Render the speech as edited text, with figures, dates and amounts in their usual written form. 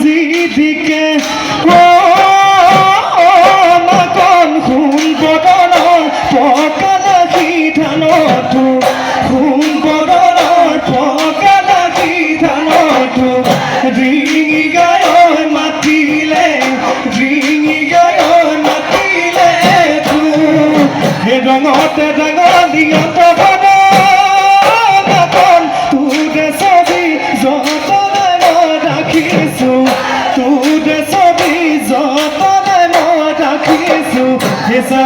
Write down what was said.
যিদিকে মাকন সোণ বদনৰ পকালাখি ধানতো সোণ বদনৰ পকালাখি ধানতো ৰিঙি গায়ন মাতিলে তো সেই ৰঙতে ডাঙৰীয়াত মাকন তোৰে ছবি যতনে মই ৰাখিছোঁ তোৰে ছবি যতনে মই ৰাখিছোঁ